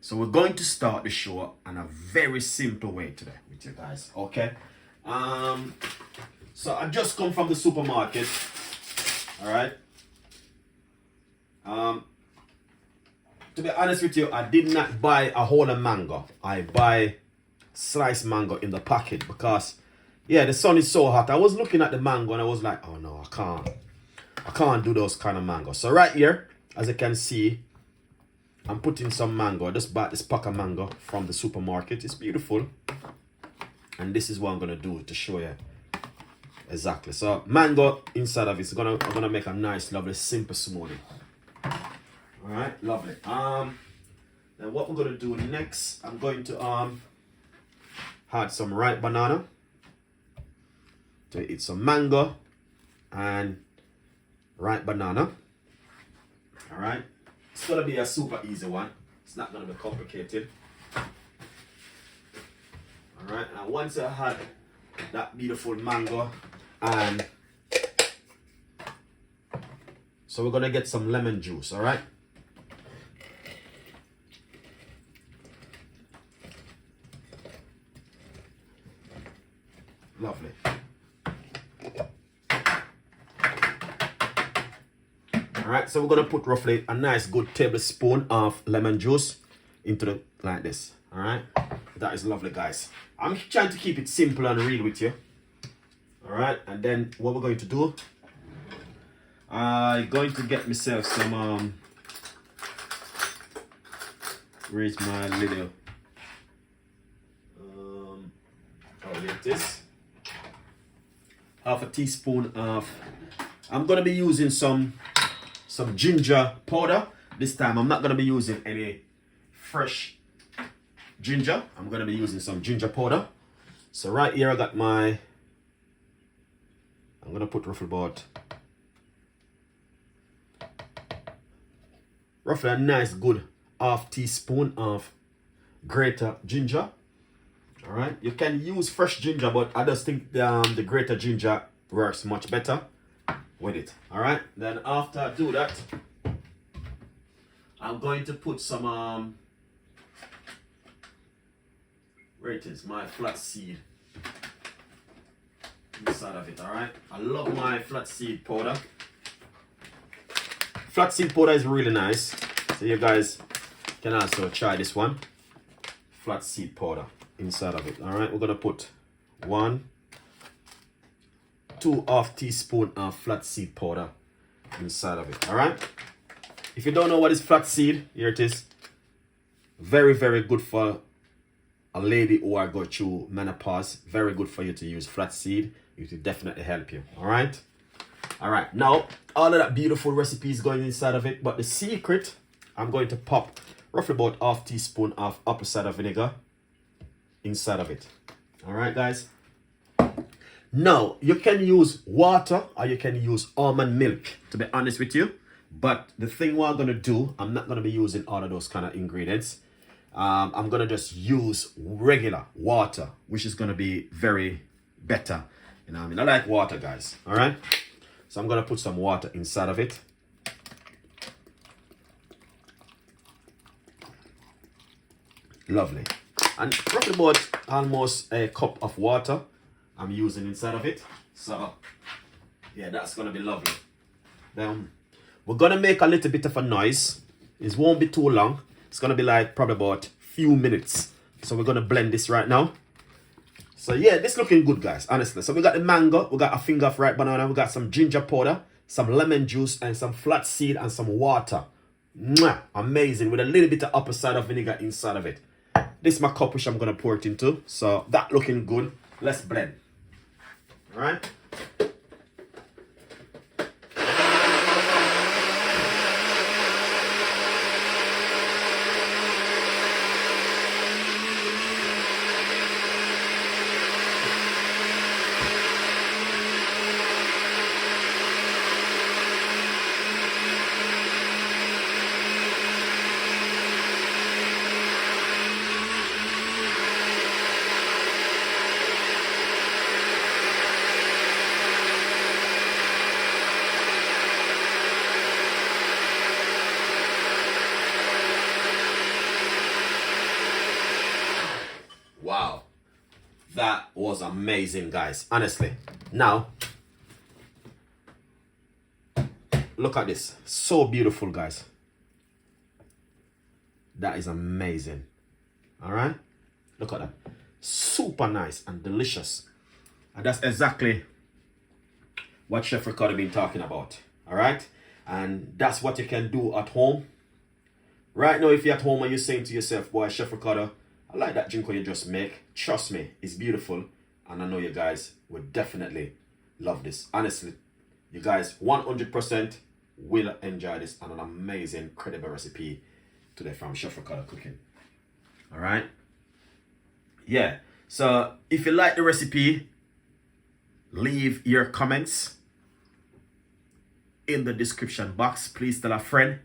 So we're going to start the show in a very simple way today with you guys, okay? So I just come from the supermarket, all right? To be honest with you, I did not buy a whole mango. I buy sliced mango in the packet because, yeah, the sun is so hot. I was looking at the mango and I was like, oh no, I can't do those kind of mango. So right here, as you can see, I'm putting some mango. I just bought this pack of mango from the supermarket. It's beautiful. And this is what I'm going to do to show you exactly. So mango inside of it. I'm gonna make a nice, lovely, simple smoothie. Alright, lovely. Then what we're going to do next, I'm going to add some ripe banana. To eat some mango and ripe banana. Alright. It's going to be a super easy one. It's not going to be complicated. Alright, and once I had that beautiful mango, and so we're going to get some lemon juice, alright? Lovely. Alright, so we're going to put roughly a nice good tablespoon of lemon juice into the, like this. Alright, that is lovely, guys. I'm trying to keep it simple and real with you. Alright, and then what we're going to do, I'm going to get myself some, where's my little, oh, here it is. Half a teaspoon of, I'm going to be using some ginger powder. This time I'm not going to be using any fresh ginger. I'm going to be using some ginger powder. So right here I got my, I'm going to put roughly a nice good half teaspoon of grated ginger. All right, you can use fresh ginger, but I just think the grated ginger works much better with it. All right, then after I do that, I'm going to put some where it is, my flaxseed inside of it. All right, I love my flaxseed powder. Flaxseed powder is really nice, so you guys can also try this one. Flaxseed powder inside of it. All right, we're gonna put 2 teaspoon of flaxseed powder inside of it. All right, if you don't know what is flaxseed, here it is. Very, very good for a lady who are going through menopause. Very good for you to use flaxseed. It will definitely help you. All right, now all of that beautiful recipe is going inside of it, but the secret, I'm going to pop roughly about half teaspoon of apple cider vinegar inside of it. All right, guys. Now you can use water or you can use almond milk, to be honest with you, but the thing what I'm going to do, I'm not going to be using all of those kind of ingredients. I'm going to just use regular water, which is going to be very better. You know what I mean? I like water, guys. All right, so I'm going to put some water inside of it. Lovely. And roughly about almost a cup of water I'm using inside of it. So yeah, that's gonna be lovely. Then we're gonna make a little bit of a noise. It won't be too long. It's gonna be like probably about few minutes. So we're gonna blend this right now. So yeah, this looking good, guys, honestly. So we got the mango, we got a finger of ripe banana, we got some ginger powder, some lemon juice, and some flaxseed and some water. Mwah! Amazing, with a little bit of apple cider vinegar inside of it. This is my cup which I'm going to pour it into. So that looking good. Let's blend. All right. That was amazing, guys. Honestly. Now, look at this. So beautiful, guys. That is amazing. All right. Look at that. Super nice and delicious. And that's exactly what Chef Ricardo been talking about. All right. And that's what you can do at home. Right now, if you're at home and you're saying to yourself, boy, Chef Ricardo, I like that drink you just make. Trust me, it's beautiful. And I know you guys will definitely love this. Honestly, you guys 100% will enjoy this and an amazing, credible recipe today from Chef Ricardo Cooking. All right. Yeah. So if you like the recipe, leave your comments in the description box. Please tell a friend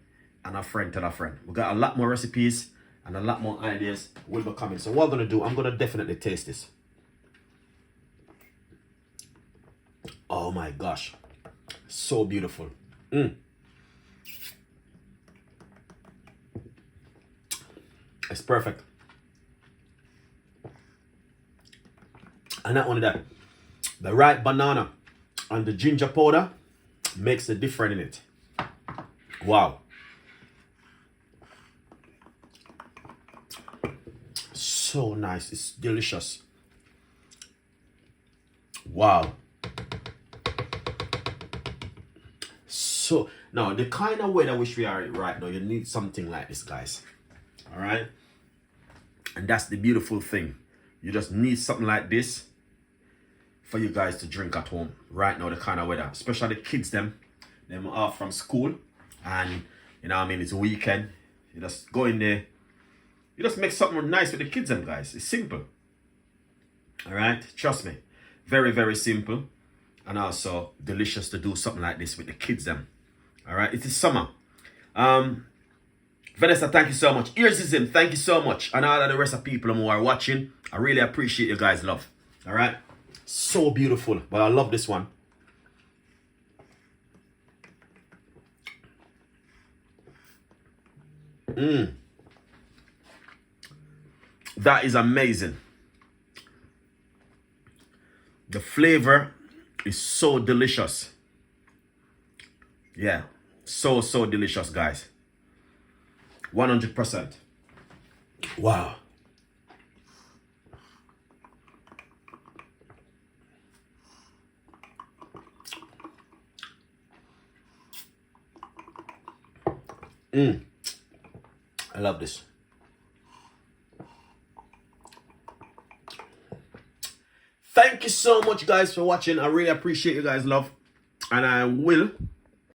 and a friend tell a friend. We got a lot more recipes and a lot more ideas will be coming. So what I'm going to do, I'm going to definitely taste this. Oh my gosh. So beautiful. It's perfect. And not only that, the right banana and the ginger powder makes a difference in it. Wow. So nice. It's delicious. Wow. So now the kind of weather which we are in right now, you need something like this, guys. All right. And that's the beautiful thing. You just need something like this for you guys to drink at home right now, the kind of weather, especially the kids them off from school, and you know what I mean, it's a weekend. You just go in there, you just make something nice with the kids them, guys. It's simple. All right, trust me, very, very simple, and also delicious to do something like this with the kids them. All right, it is summer. Vanessa, thank you so much. Ears is in, thank you so much. And all of the rest of people who are watching, I really appreciate you guys' love. All right. So beautiful. But I love this one. That is amazing. The flavor is so delicious. Yeah. So, so delicious, guys. 100%. Wow. I love this. Thank you so much, guys, for watching. I really appreciate you guys' love. And I will